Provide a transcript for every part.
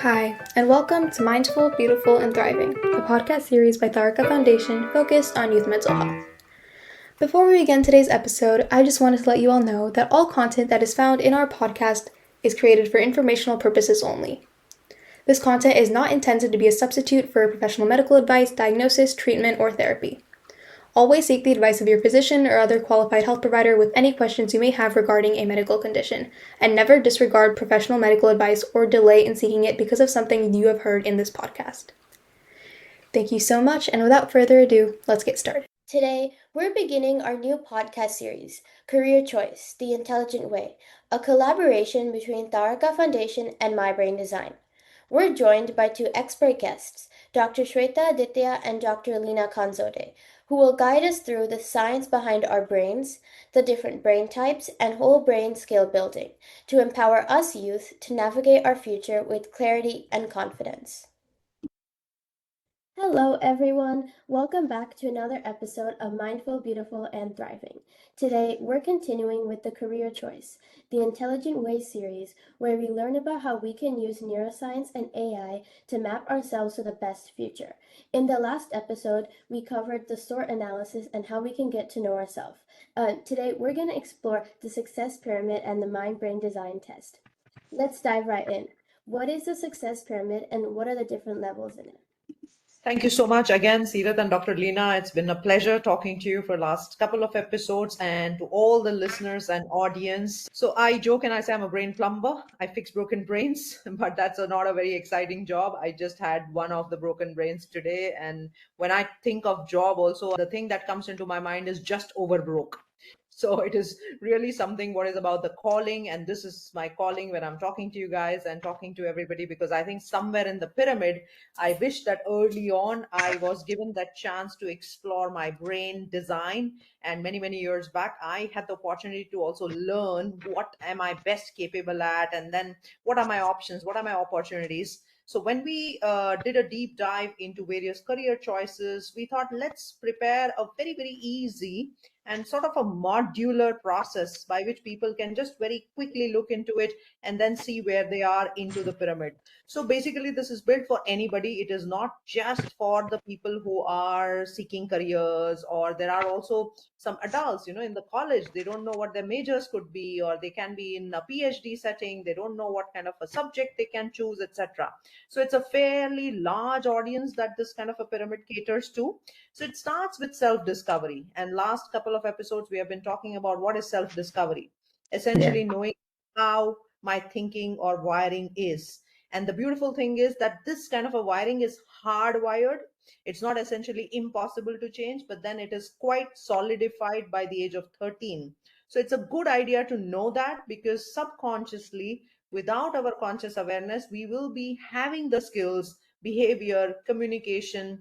Hi, and welcome to Mindful, Beautiful, and Thriving, a podcast series by Taarika Foundation focused on youth mental health. Before we begin today's episode, I just wanted to let you all know that all content that is found in our podcast is created for informational purposes only. This content is not intended to be a substitute for professional medical advice, diagnosis, treatment, or therapy. Always seek the advice of your physician or other qualified health provider with any questions you may have regarding a medical condition, and never disregard professional medical advice or delay in seeking it because of something you have heard in this podcast. Thank you so much, and without further ado, let's get started. Today, we're beginning our new podcast series, Career Choice, The Intelligent Way, a collaboration between Taarika Foundation and Mybraindesign. We're joined by two expert guests, Dr. Sweta Adatia and Dr. Leena Khanzode, who will guide us through the science behind our brains, the different brain types, and whole brain skill building to empower us youth to navigate our future with clarity and confidence. Hello, everyone. Welcome back to another episode of Mindful, Beautiful, and Thriving. Today, we're continuing with the Career Choice, the Intelligent Way series, where we learn about how we can use neuroscience and AI to map ourselves to the best future. In the last episode, we covered the SORT analysis and how we can get to know ourselves. Today, we're going to explore the success pyramid and the mind brain design test. Let's dive right in. What is the success pyramid and what are the different levels in it? Thank you so much again, Seerat and Dr. Leena. It's been a pleasure talking to you for the last couple of episodes and to all the listeners and audience. So I joke and I say I'm a brain plumber. I fix broken brains, but that's not a very exciting job. I just had one of the broken brains today. And when I think of job also, the thing that comes into my mind is just over broke. So it is really something what is about the calling, and this is my calling when I'm talking to you guys and talking to everybody, because I think somewhere in the pyramid I wish that early on I was given that chance to explore my brain design. And many years back, I had the opportunity to also learn what am I best capable at, and then what are my options, what are my opportunities. So when we did a deep dive into various career choices, we thought let's prepare a very easy and sort of a modular process by which people can just very quickly look into it and then see where they are into the pyramid. So basically, this is built for anybody. It is not just for the people who are seeking careers, or there are also some adults, in the college, they don't know what their majors could be, or they can be in a PhD setting, they don't know what kind of a subject they can choose, etc. So it's a fairly large audience that this kind of a pyramid caters to. So it starts with self discovery. And last couple of episodes, we have been talking about what is self discovery, essentially knowing how my thinking or wiring is. And the beautiful thing is that this kind of a wiring is hardwired. It's not essentially impossible to change, but then it is quite solidified by the age of 13. So it's a good idea to know that, because subconsciously, without our conscious awareness, we will be having the skills, behavior, communication,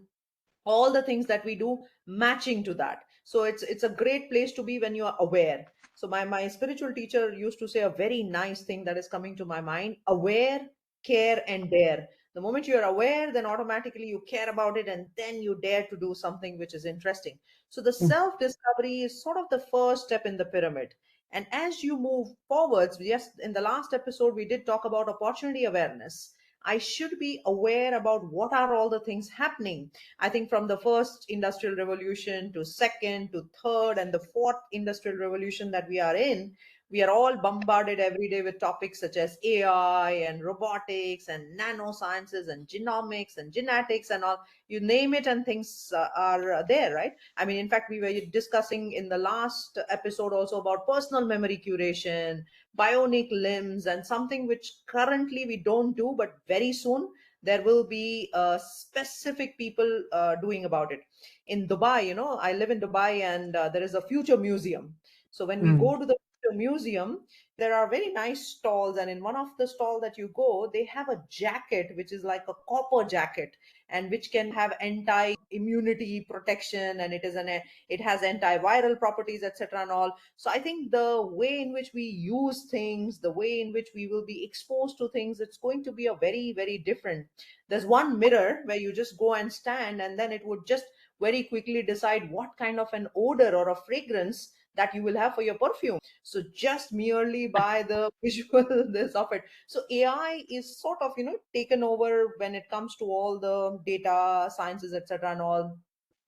all the things that we do matching to that. So it's a great place to be when you are aware. So my spiritual teacher used to say a very nice thing that is coming to my mind: aware, care, and dare. The moment you are aware, then automatically you care about it, and then you dare to do something which is interesting. So the self discovery is sort of the first step in the pyramid. And as you move forwards, yes, in the last episode we did talk about opportunity awareness. I should be aware about what are all the things happening. I think from the first industrial revolution to second to third and the fourth industrial revolution that we are in, we are all bombarded every day with topics such as AI and robotics and nanosciences and genomics and genetics and all. You name it, and things are there, right? I mean, in fact, we were discussing in the last episode also about personal memory curation, bionic limbs, and something which currently we don't do, but very soon there will be specific people doing about it. In Dubai, I live in Dubai, and there is a future museum. So when we go to the future museum, there are very nice stalls, and in one of the stall that you go, they have a jacket which is like a copper jacket, and which can have anti immunity protection, and it has antiviral properties, etc. and all. So I think the way in which we use things, the way in which we will be exposed to things, it's going to be a very different. There's one mirror where you just go and stand, and then it would just very quickly decide what kind of an odor or a fragrance that you will have for your perfume. So just merely by the visual this of it. So AI is sort of, taken over when it comes to all the data sciences, etc. and all.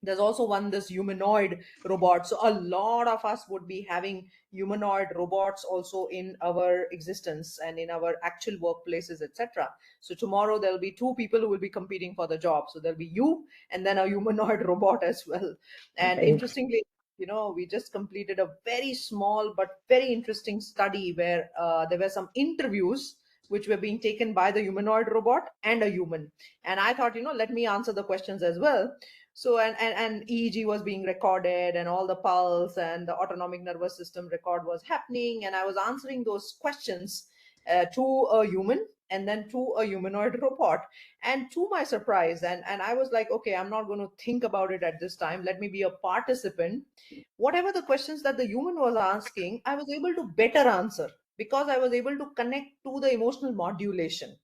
There's also one, this humanoid robot. So a lot of us would be having humanoid robots also in our existence and in our actual workplaces, etc. So tomorrow there'll be two people who will be competing for the job. So there'll be you and then a humanoid robot as well. And Right. interestingly, we just completed a very small but very interesting study where there were some interviews which were being taken by the humanoid robot and a human. And I thought, let me answer the questions as well. So and EEG was being recorded and all the pulse and the autonomic nervous system record was happening, and I was answering those questions to a human and then to a humanoid robot. And to my surprise, and I was like, okay, I'm not going to think about it at this time, let me be a participant. Whatever the questions that the human was asking, I was able to better answer because I was able to connect to the emotional modulation,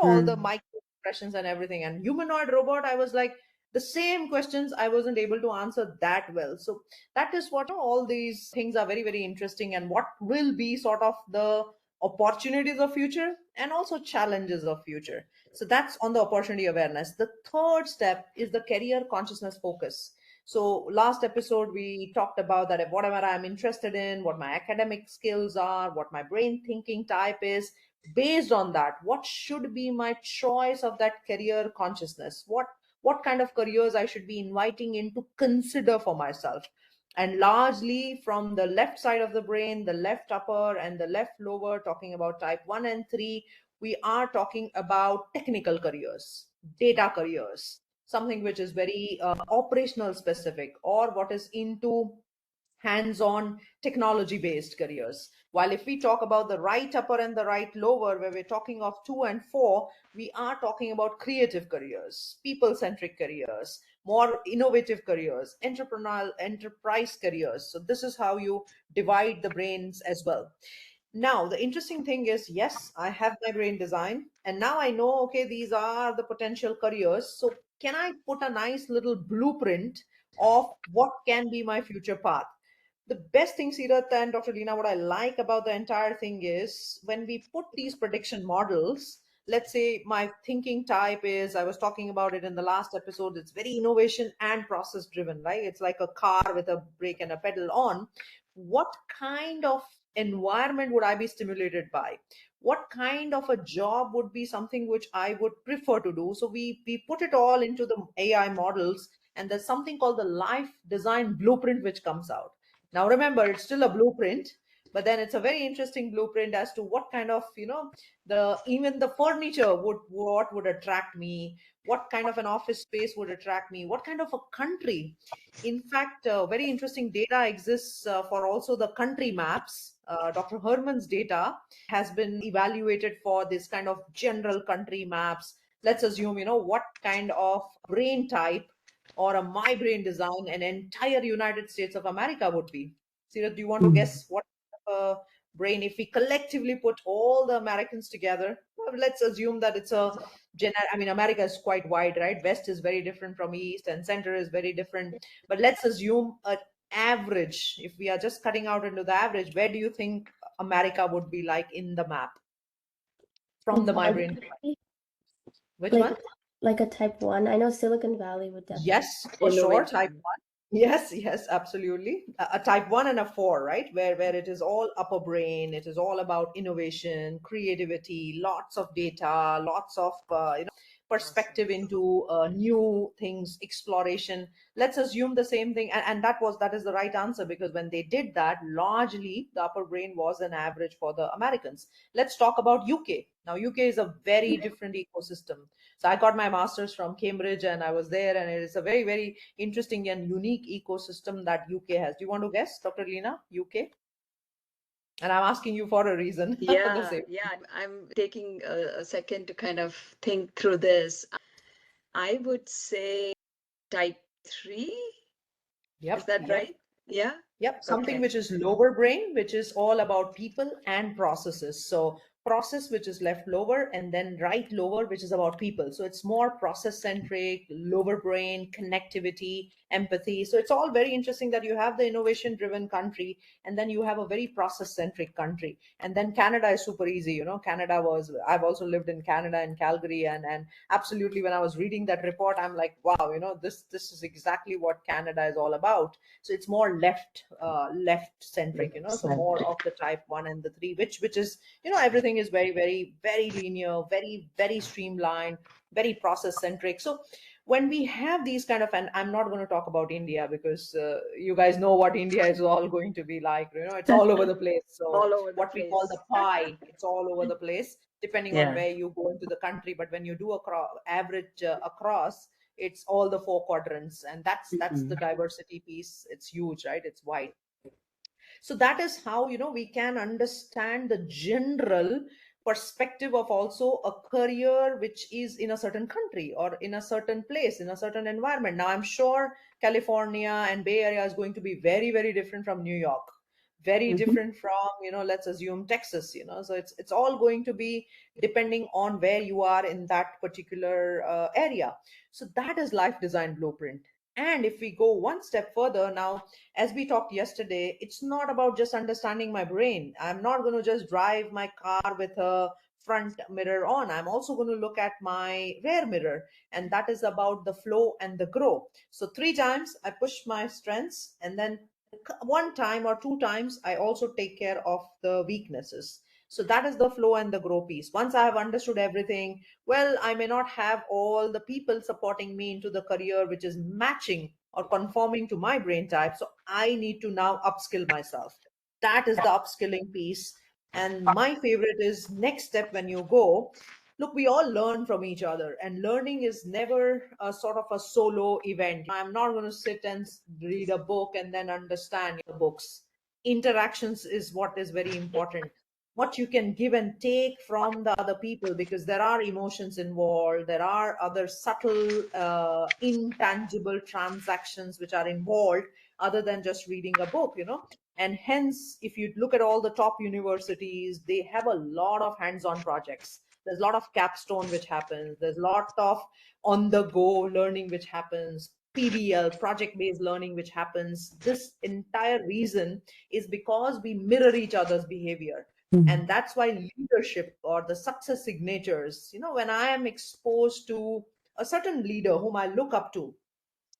all the Hmm. micro expressions and everything. And humanoid robot, I was like, the same questions I wasn't able to answer that well. So that is what, all these things are very, very interesting, and what will be sort of the opportunities of future and also challenges of future. So that's on the opportunity awareness. The third step is the career consciousness focus. So last episode we talked about that, if whatever I'm interested in, what my academic skills are, what my brain thinking type is, based on that, what should be my choice of that career consciousness, what kind of careers I should be inviting in to consider for myself. And largely from the left side of the brain, the left upper and the left lower, talking about type 1 and 3, we are talking about technical careers, data careers, something which is very operational specific, or what is into hands-on technology based careers. While if we talk about the right upper and the right lower, where we're talking of 2 and 4, we are talking about creative careers, people centric careers, more innovative careers, entrepreneurial enterprise careers. So this is how you divide the brains as well. Now, the interesting thing is, yes, I have my brain design, and now I know, okay, these are the potential careers. So, can I put a nice little blueprint of what can be my future path? The best thing, Seerat and Dr. Leena, what I like about the entire thing is when we put these prediction models, let's say my thinking type is, I was talking about it in the last episode, it's very innovation and process driven, right? It's like a car with a brake and a pedal on. What kind of environment would I be stimulated by? What kind of a job would be something which I would prefer to do? So we put it all into the AI models, and there's something called the life design blueprint which comes out. Now, remember, it's still a blueprint, but then it's a very interesting blueprint as to what kind of, the even the furniture would what would attract me, what kind of an office space would attract me, what kind of a country. In fact, very interesting data exists for also the country maps. Dr. Herman's data has been evaluated for this kind of general country maps. Let's assume, what kind of brain type or a my brain design an entire United States of America would be. Sira, do you want to Hmm. guess what brain, if we collectively put all the Americans together? Well, let's assume that it's a I mean, America is quite wide, right? West is very different from East, and Center is very different. But let's assume an average. If we are just cutting out into the average, where do you think America would be like in the map from the my brain? One, Which like one? like a type one. I know Silicon Valley would definitely Yes, for sure. Type Innovation. one. Yes, yes, absolutely. A type one and a four, right? Where it is all upper brain. It is all about innovation, creativity, lots of data, lots of Awesome. perspective into new things, exploration. Let's assume the same thing, and that is the right answer, because when they did that, largely the upper brain was an average for the Americans. Let's talk about UK. Now, UK is a very different ecosystem. So I got my master's from Cambridge and I was there, and it is a very, very interesting and unique ecosystem that UK has. Do you want to guess, Dr. Leena, UK? And I'm asking you for a reason for the Yeah, same. yeah. I'm taking a second to kind of think through this. I would say type 3. Is Yep, that yep. right? Yeah? Yep, something Okay. which is lower brain, which is all about people and processes. So process, which is left lower, and then right lower, which is about people. So it's more process centric, lower brain, connectivity, empathy. So it's all very interesting that you have the innovation driven country, and then you have a very process centric country. And then Canada is super easy. Canada was, I've also lived in Canada and Calgary, and absolutely, when I was reading that report, I'm like, wow, this is exactly what Canada is all about. So it's more left centric, so more of the type 1 and the 3, which is, everything is very, very, very linear, very, very streamlined, very process centric. So when we have these kind of, and I'm not going to talk about India, because you guys know what India is all going to be like. It's all over the place. So All over the what we call the place. pie, it's all over the place depending on Yeah. where you go into the country. But when you do average across, it's all the four quadrants, and that's the diversity piece. It's huge, right? It's wide. So that is how, we can understand the general perspective of also a career which is in a certain country or in a certain place, in a certain environment. Now I'm sure California and Bay Area is going to be very, very different from New York, very different from, let's assume Texas. So it's all going to be depending on where you are in that particular area. So that is life design blueprint. And if we go one step further now, as we talked yesterday, it's not about just understanding my brain. I'm not going to just drive my car with a front mirror on. I'm also going to look at my rear mirror, and that is about the flow and the grow. So 3 times I push my strengths, and then one time or 2 times I also take care of the weaknesses. So that is the flow and the grow piece. Once I have understood everything, well, I may not have all the people supporting me into the career which is matching or conforming to my brain type. So I need to now upskill myself. That is the upskilling piece. And my favorite is next step when you go. Look, we all learn from each other, and learning is never a sort of a solo event. I'm not going to sit and read a book and then understand the books. Interactions is what is very important. What you can give and take from the other people, because there are emotions involved, there are other subtle, intangible transactions which are involved other than just reading a book. And hence, if you look at all the top universities, they have a lot of hands-on projects. There's a lot of capstone which happens. There's a lot of on-the-go learning which happens. PBL, project-based learning, which happens. This entire reason is because we mirror each other's behavior. And that's why leadership or the success signatures, when I am exposed to a certain leader whom I look up to,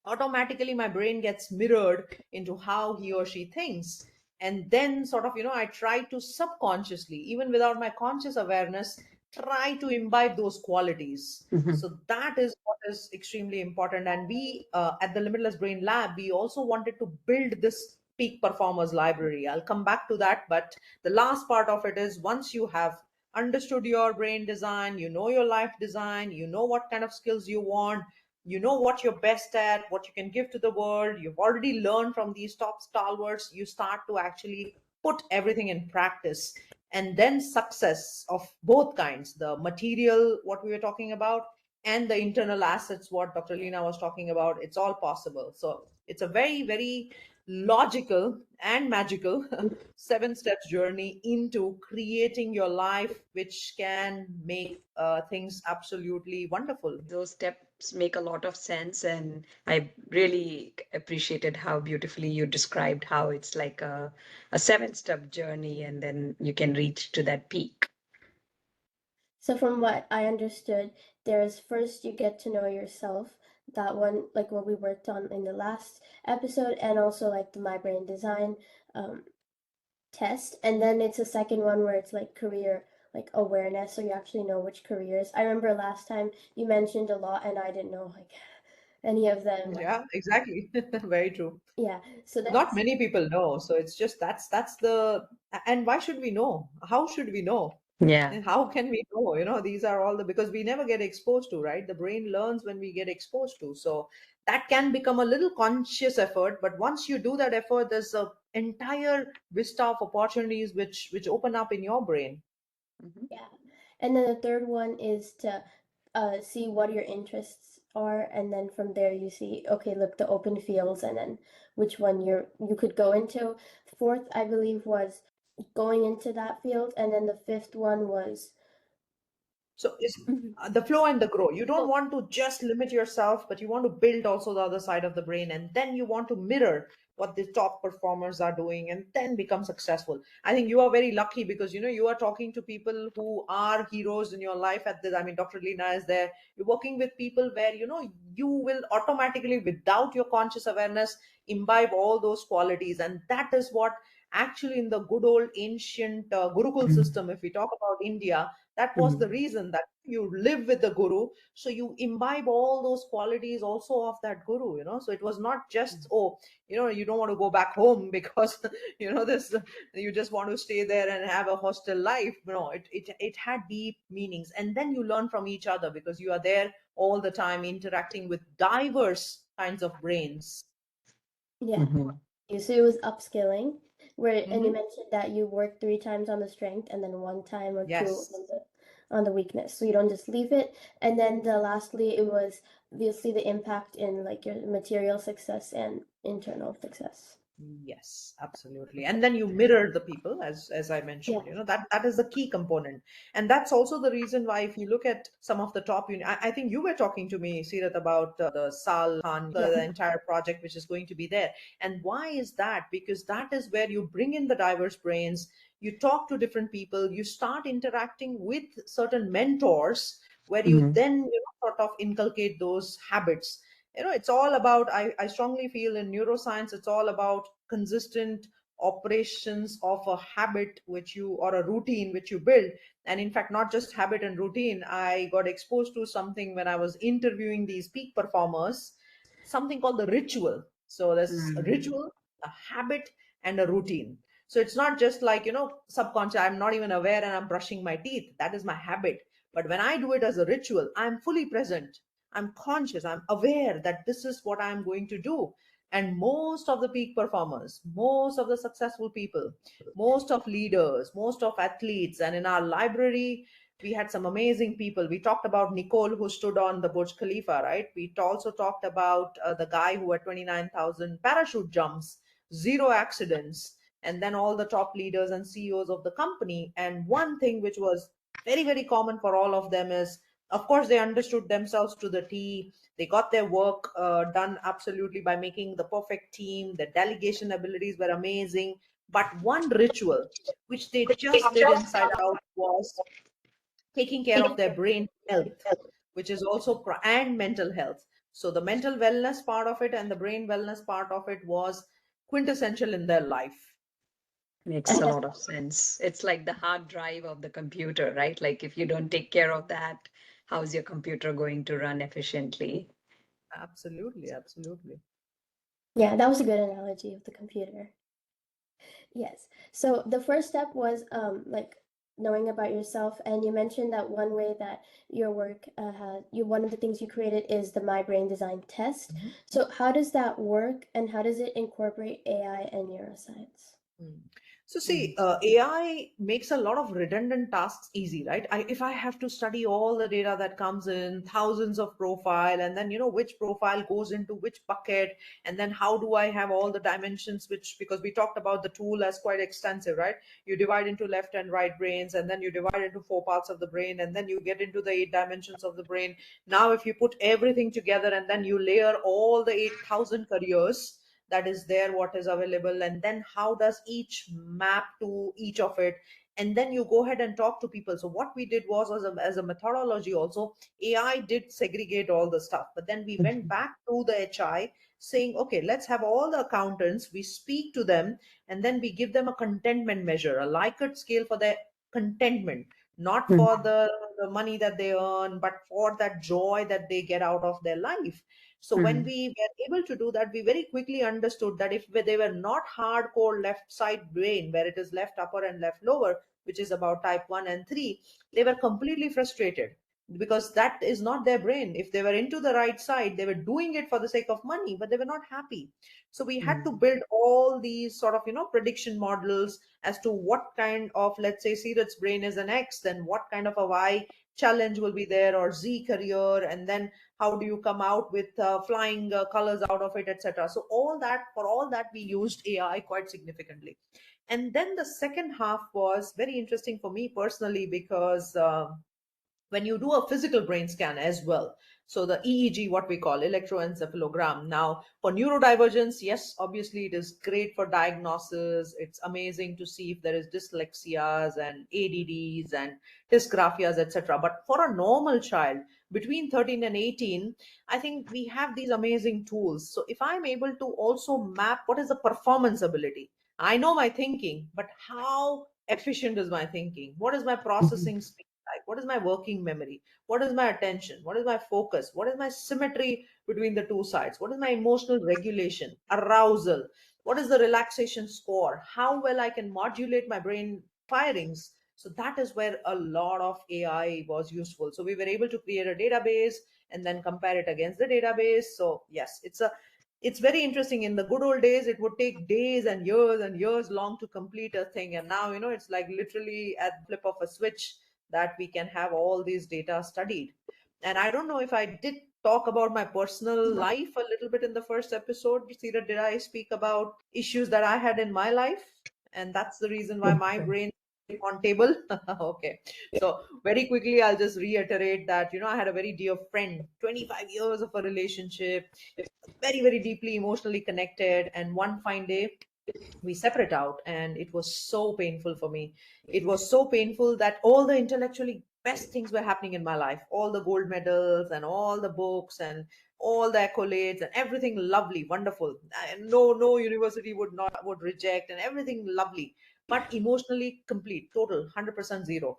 automatically my brain gets mirrored into how he or she thinks. And then sort of, I try to subconsciously, even without my conscious awareness, try to imbibe those qualities. So that is what is extremely important. And we, at the Limitless Brain Lab, we also wanted to build this peak performers library. I'll come back to that, but the last part of it is, once you have understood your brain design, your life design, what kind of skills you want, what you're best at, what you can give to the world, you've already learned from these top stalwarts, you start to actually put everything in practice. And then success of both kinds, the material, what we were talking about, and the internal assets, what Dr. Leena was talking about, it's all possible. So it's a very, very logical and magical 7 steps journey into creating your life, which can make things absolutely wonderful. Those steps make a lot of sense, and I really appreciated how beautifully you described how it's like a 7 step journey, and then you can reach to that peak. So from what I understood, there's first you get to know yourself. That one, like what we worked on in the last episode, and also like the Mybraindesign test. And then it's a second one where it's like career like awareness, so you actually know which careers. I remember last time you mentioned a lot, and I didn't know like any of them. Yeah, exactly. Very true. Yeah, so Not that's many people know. So it's just that's the, and why should we know? How should we know? Yeah. And how can we know? These are all the, because we never get exposed to, right? The brain learns when we get exposed to. So that can become a little conscious effort, but once you do that effort, there's a entire vista of opportunities which open up in your brain. yeah. And then the third one is to see what your interests are, and then from there you see, okay, look, the open fields, and then which one you could go into. Fourth, I believe, was going into that field, and then the fifth one was So it's Mhm. the flow and the grow. You don't want to just limit yourself, but you want to build also the other side of the brain, and then you want to mirror what the top performers are doing and then become successful. I think you are very lucky because you are talking to people who are heroes in your life at this. I mean, Dr. Leena is there. You're working with people where you will automatically, without your conscious awareness, imbibe all those qualities. And that is what actually in the good old ancient Gurukul system, if we talk about India, that was the Mhm. reason that you live with the guru, so you imbibe all those qualities also of that guru. So it was not just, oh, you don't want to go back home because this you just want to stay there and have a hostel life. No, it had deep meanings, and then you learn from each other because you are there all the time interacting with diverse kinds of brains. yeah. Mhm. So it was upskilling, and you Hmm. mentioned that you work 3 times on the strength and then 1 time or 2 Yes. on the weakness. So you don't just leave it. And then lastly, it was obviously the impact in like your material success and internal success. Yes, absolutely. And then you mirror the people, as I Yeah. mentioned, that is the key component. And that's also the reason why if you look at some of the top I think you were talking to me, Seerat, about the Sal Khan, Yeah. the entire project which is going to be there. And why is that? Because that is where you bring in the diverse brains, you talk to different people, you start interacting with certain mentors where you Mhm. then sort of inculcate those habits. It's all about, I strongly feel in neuroscience, it's all about consistent operations of a habit which you, or a routine which you build. And in fact, not just habit and routine, I got exposed to something when I was interviewing these peak performers, something called the ritual. So there's a Mhm. ritual, a habit, and a routine. So it's not just like subconscious, I'm not even aware and I'm brushing my teeth, that is my habit. But when I do it as a ritual, I'm fully present, I'm conscious, I'm aware that this is what I'm going to do. And most of the peak performers, most of the successful people, most of leaders, most of athletes, and in our library, we had some amazing people. We talked about Nicole, who stood on the Burj Khalifa, right? We also talked about the guy who had 29,000 parachute jumps, zero accidents, and then all the top leaders and CEOs of the company. And one thing which was very, very common for all of them is, of course, they understood themselves to the T. They got their work done absolutely by making the perfect team. Their delegation abilities were amazing. But one ritual which they just did inside out was taking care of their brain health, which is also and mental health. So the mental wellness part of it and the brain wellness part of it was quintessential in their life. Makes a lot of sense. It's like the hard drive of the computer, right? Like if you don't take care of that, how's your computer going to run efficiently? Absolutely, absolutely. Yeah, that was a good analogy of the computer. Yes. So the first step was like knowing about yourself, and you mentioned that one way that your work had you one of the things you created is the My Brain Design test. Mhm. So how does that work, and how does it incorporate AI and neuroscience? Mm. So Mhm. see, AI makes a lot of redundant tasks easy, right? If I have to study all the data that comes in, thousands of profile, and then which profile goes into which bucket, and then how do I have all the dimensions? Which, because we talked about the tool as quite extensive, right? You divide into left and right brains, and then you divide into four parts of the brain, and then you get into the 8 dimensions of the brain. Now, if you put everything together and then you layer all the 8,000 careers that is there, what is available, and then how does each map to each of it, and then you go ahead and talk to people. So what we did was, as a methodology also, AI did segregate all the stuff, but then we went back to the HI saying, okay, let's have all the accountants, we speak to them, and then we give them a contentment measure, a Likert scale for their contentment, not for Mhm. the money that they earn, but for that joy that they get out of their life. So when Mhm. we were able to do that, we very quickly understood that if they were not hardcore left side brain, where it is left upper and left lower, which is about type 1 and 3, they were completely frustrated. because that is not their brain. If they were into the right side, they were doing it for the sake of money, but they were not happy. So we had to Mm. build all these sort of, prediction models as to what kind of, let's say, Seerat's brain is an X, then what kind of a Y challenge will be there, or Z career, and then how do you come out with flying colors out of it, etc. So all that we used AI quite significantly. And then the second half was very interesting for me personally, because when you do a physical brain scan as well. So the EEG, what we call electroencephalogram. Now, for neurodivergence, yes, obviously it is great for diagnosis. It's amazing to see if there is dyslexias and ADDs and dysgraphias, etc. But for a normal child between 13 and 18, I think we have these amazing tools. So if I'm able to also map what is the performance ability, I know my thinking, but how efficient is my thinking? What is my processing speed? Like, what is my working memory? What is my attention? What is my focus? What is my symmetry between the two sides? What is my emotional regulation, arousal? What is the relaxation score? How well I can modulate my brain firings? So that is where a lot of AI was useful. So we were able to create a database and then compare it against the database. So yes, it's very interesting. In the good old days, it would take days and years long to complete a thing, and now it's like literally at the flip of a switch that we can have all these data studied. And I don't know if I did talk about my personal life a little bit in the first episode. Sira, did I speak about issues that I had in my life? And that's the reason why my brain is on table. Okay. So very quickly, I'll just reiterate that, I had a very dear friend, 25 years of a relationship, very, very deeply emotionally connected. And one fine day, we separate out, and it was so painful for me. It was so painful that all the intellectually best things were happening in my life, all the gold medals and all the books and all the accolades and everything lovely, wonderful. No university would reject, and everything lovely, but emotionally complete, total 100% zero.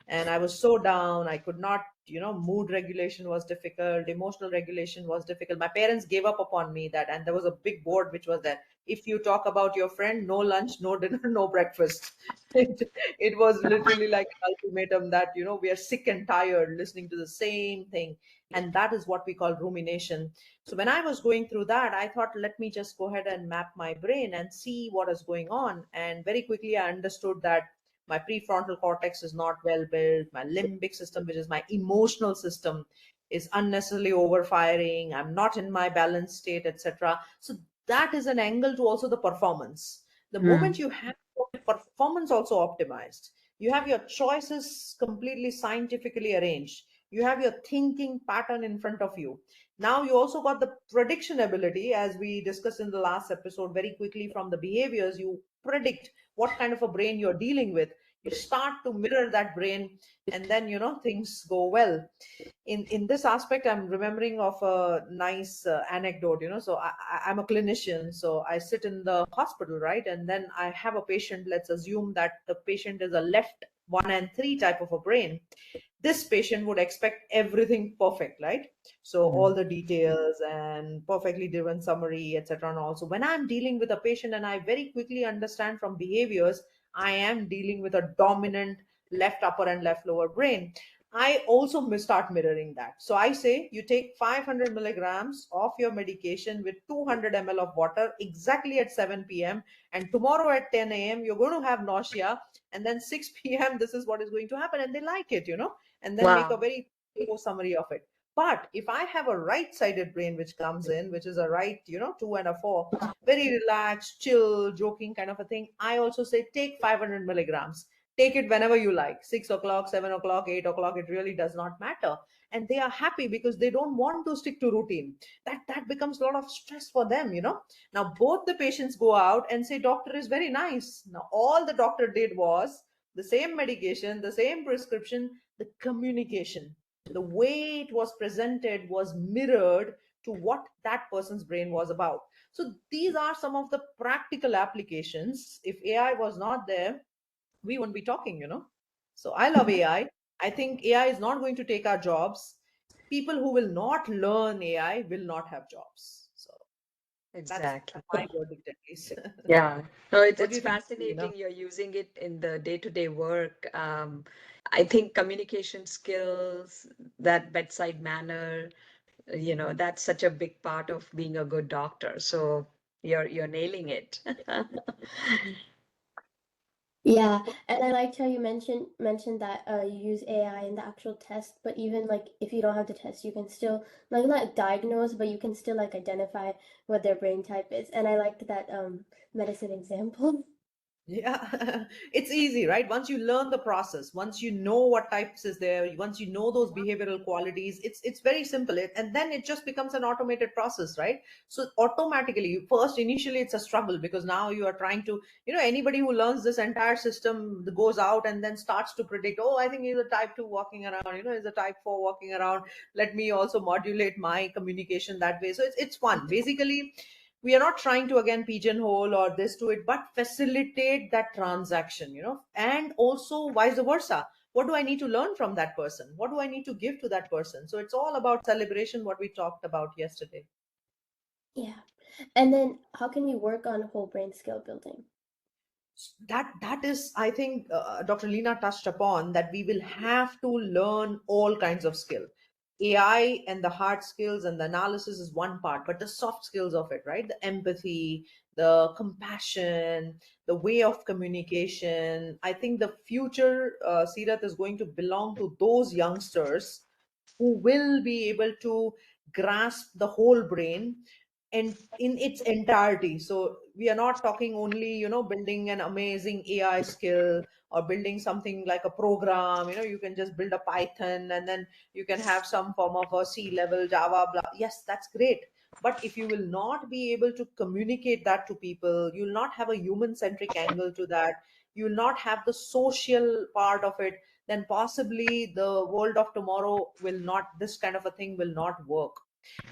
And I was so down. I could not, mood regulation was difficult, emotional regulation was difficult. My parents gave up upon me, that, and there was a big board which was there: if you talk about your friend, no lunch, no dinner, no breakfast. It was literally like an ultimatum that, we are sick and tired listening to the same thing. And that is what we call rumination. So when I was going through that, I thought, let me just go ahead and map my brain and see what is going on. And very quickly, I understood that my prefrontal cortex is not well built. My limbic system, which is my emotional system, is unnecessarily overfiring. I'm not in my balanced state, etc. So that is an angle to also the performance. The moment Mm. you have your performance also optimized, you have your choices completely scientifically arranged, you have your thinking pattern in front of you. Now you also got the prediction ability, as we discussed in the last episode. Very quickly, from the behaviors, you predict what kind of a brain you're dealing with. You start to mirror that brain, and then things go well. In this aspect, I'm remembering of a nice anecdote. So I'm a clinician, so I sit in the hospital, right? And then I have a patient. Let's assume that the patient is a left 1 and 3 type of a brain. This patient would expect everything perfect, right? So all Mm. the details and perfectly driven summary, etc. And also, when I'm dealing with a patient and I very quickly understand from behaviors, I am dealing with a dominant left upper and left lower brain, I also start mirroring that. So I say, you take 500 milligrams of your medication with 200 ml of water exactly at 7 p.m. And tomorrow at 10 a.m., you're going to have nausea. And then 6 p.m., this is what is going to happen. And they like it. And then make a Wow. very thorough summary of it. But if I have a right sided brain which comes in, which is a right, 2 and a 4, very relaxed, chill, joking kind of a thing, I also say, take 500 milligrams. Take it whenever you like, 6 o'clock, 7 o'clock, 8 o'clock, it really does not matter. And they are happy because they don't want to stick to routine. That becomes a lot of stress for them. Now both the patients go out and say, doctor is very nice. Now all the doctor did was the same medication, the same prescription, the communication, the way it was presented was mirrored to what that person's brain was about. So these are some of the practical applications. If AI was not there, we won't be talking. So I love AI. I think AI is not going to take our jobs. People who will not learn AI will not have jobs. So that's Exactly. my verdict, at least. Yeah. No, it's What do it's you think, Lena? fascinating. You're using it in the day-to-day work. I think communication skills, that bedside manner, that's such a big part of being a good doctor. So you're nailing it. Yeah, and I liked how you mentioned that you use AI in the actual test, but even like if you don't have the test, you can still like not diagnose, but you can still like identify what their brain type is. And I liked that medicine example. Yeah, it's easy, right? Once you learn the process, once you know what types is there, once you know those behavioral qualities, it's very simple. And then it just becomes an automated process, right? So automatically, first initially it's a struggle because now you are trying to, anybody who learns this entire system goes out and then starts to predict, oh, I think he's a type 2 walking around, he's a type 4 walking around. Let me also modulate my communication that way. So it's fun. Basically, we are not trying to again pigeonhole or this to it, but facilitate that transaction, and also vice versa. What do I need to learn from that person? What do I need to give to that person? So it's all about celebration, what we talked about yesterday. Yeah. And then how can we work on whole brain skill building? That is, I think, Dr. Leena touched upon that we will have to learn all kinds of skill. AI and the hard skills and the analysis is one part, but the soft skills of it, right? The empathy, the compassion, the way of communication. I think the future, Seerat, is going to belong to those youngsters who will be able to grasp the whole brain and in its entirety. So we are not talking only, building an amazing AI skill or building something like a program. You can just build a Python and then you can have some form of a C level Java, blah. Yes, that's great. But if you will not be able to communicate that to people, you'll not have a human centric angle to that. You'll not have the social part of it. Then possibly the world of tomorrow will not, this kind of a thing will not work.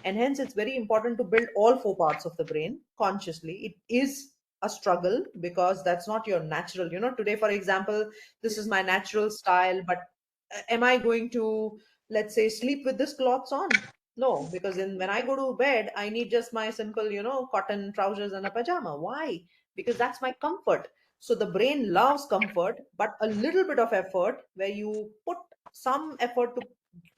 And hence it's very important to build all four parts of the brain consciously. It is a struggle because that's not your natural, today for example, this is my natural style, but am I going to, let's say, sleep with this clothes on? No, because when I go to bed I need just my simple, cotton trousers and a pajama. Why? Because that's my comfort. So the brain loves comfort, but a little bit of effort where you put some effort to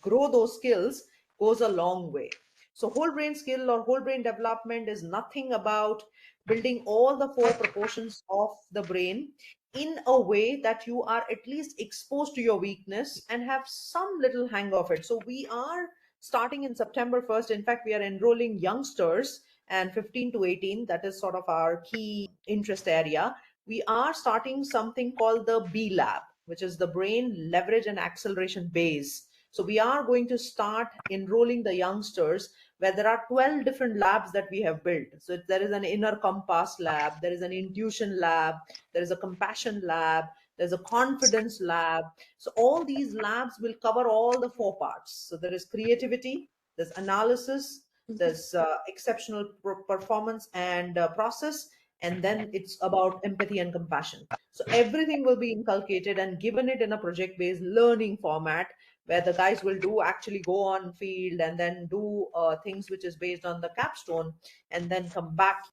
grow those skills goes a long way. So whole brain skill or whole brain development is nothing about building all the four proportions of the brain in a way that you are at least exposed to your weakness and have some little hang of it. So we are starting in September 1st. In fact, we are enrolling youngsters and 15 to 18. That is sort of our key interest area. We are starting something called the B Lab, which is the Brain Leverage and Acceleration Base. So we are going to start enrolling the youngsters where there are 12 different labs that we have built. So there is an inner compass lab, there is an intuition lab, there is a compassion lab, there's a confidence lab. So all these labs will cover all the four parts. So there is creativity, there's analysis, there's exceptional performance and process, and then it's about empathy and compassion. So everything will be inculcated and given it in a project based learning format where the guys will do actually go on field and then do things which is based on the capstone and then come back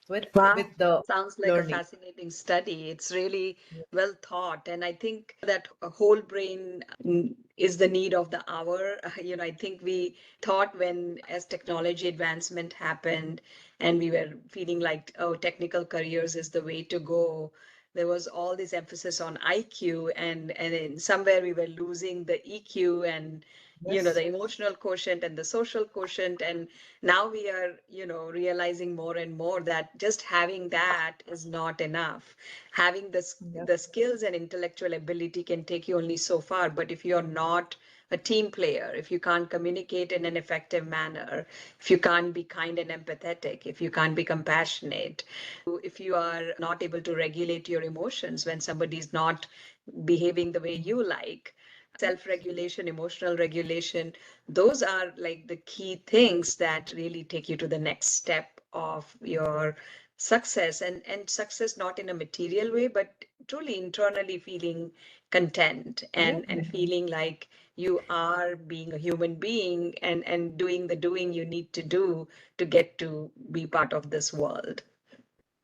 with Wow, the sounds like a learning. fascinating study. It's really well thought. And I think that a whole brain is the need of the hour. I think we thought when as technology advancement happened and we were feeling like, oh, technical careers is the way to go. There was all this emphasis on IQ and in somewhere we were losing the EQ and Yes. the emotional quotient and the social quotient. And now we are realizing more and more that just having that is not enough. Having Yes. the skills and intellectual ability can take you only so far, but if you're not a team player, if you can't communicate in an effective manner, if you can't be kind and empathetic, if you can't be compassionate, if you are not able to regulate your emotions when somebody's not behaving the way you like, self-regulation, emotional regulation, those are like the key things that really take you to the next step of your success, and success not in a material way, but truly internally feeling content Yes. and feeling like you are being a human being and doing the doing you need to do to get to be part of this world.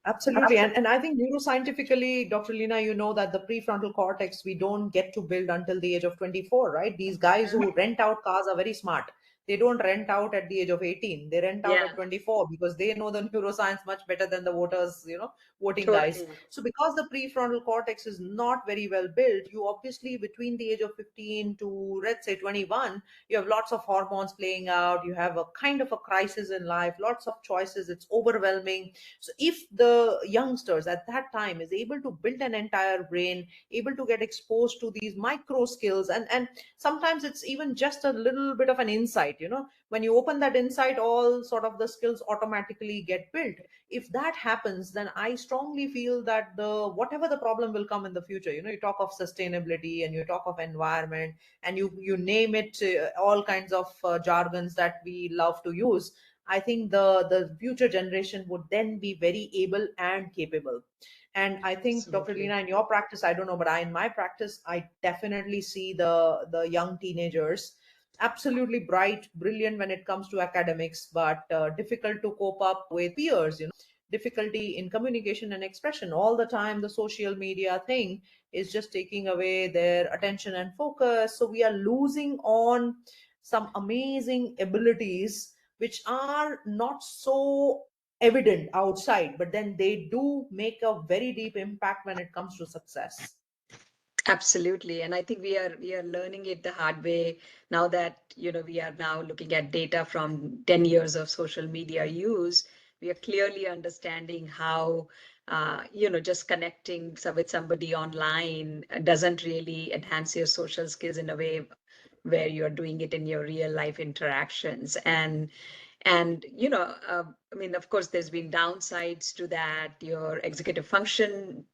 Absolutely. And I think neuroscientifically, Dr. Leena, you know that the prefrontal cortex, we don't get to build until the age of 24, right? These guys who rent out cars are very smart. They don't rent out at the age of 18. They rent out Yeah, at 24 because they know the neuroscience much better than the voters, voting guys. totally. So because the prefrontal cortex is not very well built, you obviously between the age of 15 to let's say 21, you have lots of hormones playing out. You have a kind of a crisis in life, lots of choices. It's overwhelming. So if the youngsters at that time is able to build an entire brain, able to get exposed to these micro skills, and sometimes it's even just a little bit of an insight, when you open that insight, all sort of the skills automatically get built. If that happens, then I strongly feel that the whatever the problem will come in the future, you talk of sustainability and you talk of environment and you name it, all kinds of jargons that we love to use. I think the future generation would then be very able and capable. And I think, Dr. Absolutely. Leena, in your practice, I don't know, but in my practice, I definitely see the young teenagers absolutely bright, brilliant when it comes to academics, but difficult to cope up with peers, difficulty in communication and expression. All the time, the social media thing is just taking away their attention and focus. So we are losing on some amazing abilities which are not so evident outside, but then they do make a very deep impact when it comes to success. Absolutely. And I think we are learning it the hard way now that, we are now looking at data from 10 years of social media use. We are clearly understanding how, just connecting with somebody online doesn't really enhance your social skills in a way where you're doing it in your real life interactions. And I mean, of course, there's been downsides to that. Your executive function,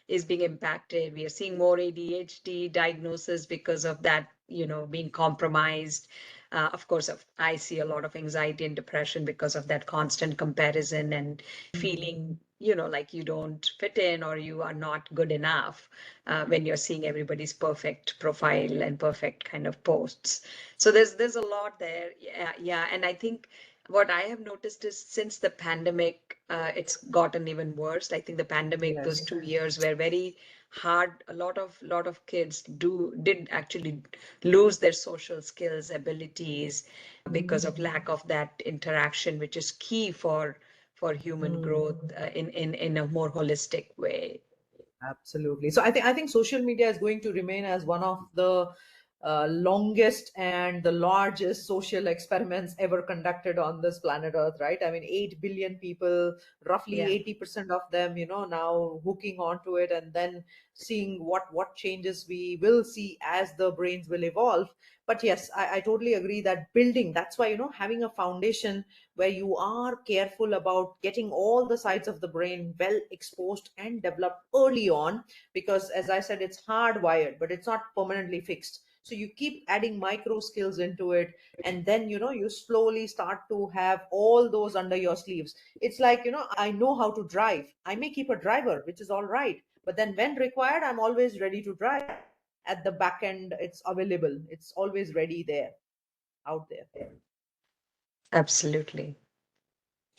is being impacted. We are seeing more ADHD diagnosis because of that, being compromised. Of course, I see a lot of anxiety and depression because of that constant comparison and feeling, like you don't fit in or you are not good enough when you're seeing everybody's perfect profile and perfect kind of posts. So there's a lot there. Yeah, yeah. And I think what I have noticed is since the pandemic, it's gotten even worse. I think the pandemic, those Yes. 2 years were very hard. A lot of kids did actually lose their social skills, abilities because of lack of that interaction, which is key for human Mm. growth in a more holistic way. Absolutely. So I think social media is going to remain as one of the longest and the largest social experiments ever conducted on this planet Earth, right? I mean, 8 billion people, roughly Yeah. 80% of them, now hooking onto it and then seeing what changes we will see as the brains will evolve. But yes, I totally agree that building, that's why, having a foundation where you are careful about getting all the sides of the brain well exposed and developed early on, because as I said, it's hardwired but it's not permanently fixed. So you keep adding micro skills into it, and then you slowly start to have all those under your sleeves. It's like, I know how to drive. I may keep a driver, which is all right, but then when required, I'm always ready to drive. At the back end, it's available, it's always ready there, out there. Absolutely.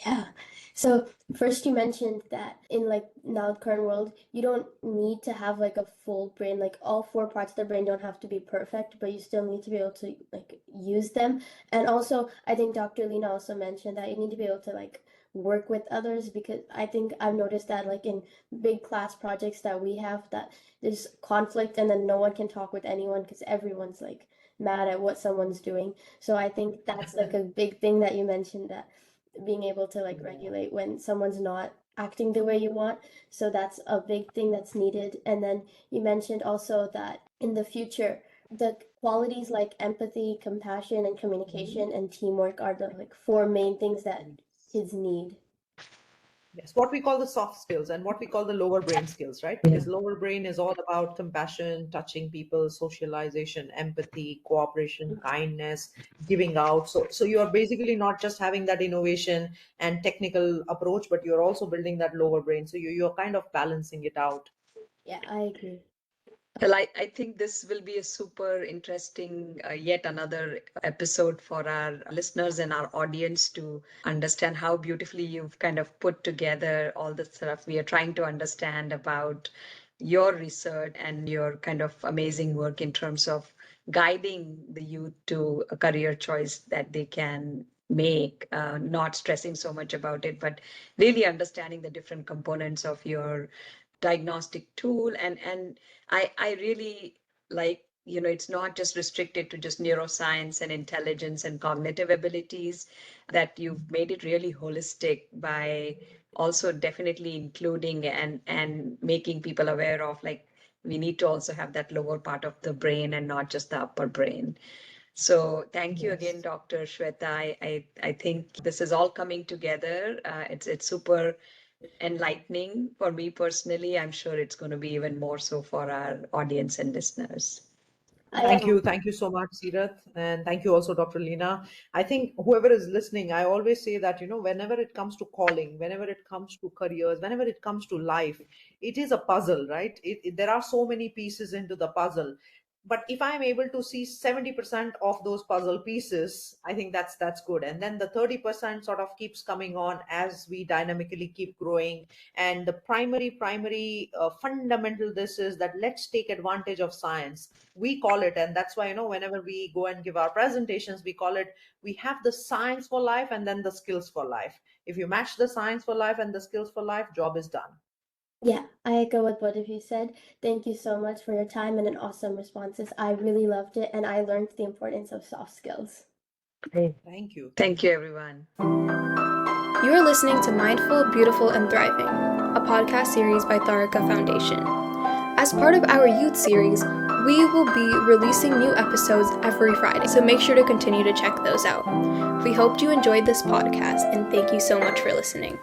Yeah. So first you mentioned that in like now the current world, you don't need to have like a full brain, like all four parts of the brain don't have to be perfect, but you still need to be able to like use them. And also, I think Dr. Lena also mentioned that you need to be able to like work with others because I think I've noticed that like in big class projects that we have that there's conflict and then no one can talk with anyone because everyone's like mad at what someone's doing. So I think that's like a big thing that you mentioned that being able to like regulate when someone's not acting the way you want. So that's a big thing that's needed. And then you mentioned also that in the future, the qualities like empathy, compassion, and communication and teamwork are the like four main things that kids need. Yes, what we call the soft skills and what we call the lower brain skills, right? Yeah. Because lower brain is all about compassion, touching people, socialization, empathy, cooperation, kindness, giving out. So you are basically not just having that innovation and technical approach, but you're also building that lower brain. So you're kind of balancing it out. Yeah, I agree. Well, I think this will be a super interesting, yet another episode for our listeners and our audience to understand how beautifully you've kind of put together all the stuff we are trying to understand about your research and your kind of amazing work in terms of guiding the youth to a career choice that they can make, not stressing so much about it, but really understanding the different components of your diagnostic tool. And I really like, it's not just restricted to just neuroscience and intelligence and cognitive abilities, that you've made it really holistic by also definitely including and making people aware of, like, we need to also have that lower part of the brain and not just the upper brain. So thank you again, Yes. Dr. Shweta. I think this is all coming together. It's super enlightening for me personally. I'm sure it's going to be even more so for our audience and listeners. I Thank you so much, Seerat, and thank you also, Dr. Leena. I think whoever is listening, I always say that, whenever it comes to calling, whenever it comes to careers, whenever it comes to life, it is a puzzle, right? There are so many pieces into the puzzle. But if I'm able to see 70% of those puzzle pieces, I think that's good. And then the 30% sort of keeps coming on as we dynamically keep growing. And the primary fundamental this is that let's take advantage of science. We call it, and that's why, whenever we go and give our presentations, we call it, we have the science for life and then the skills for life. If you match the science for life and the skills for life, job is done. Yeah, I echo what both of you said. Thank you so much for your time and an awesome responses. I really loved it, and I learned the importance of soft skills. Thank you. Thank you, everyone. You are listening to Mindful, Beautiful, and Thriving, a podcast series by Taarika Foundation. As part of our youth series, we will be releasing new episodes every Friday, so make sure to continue to check those out. We hope you enjoyed this podcast, and thank you so much for listening.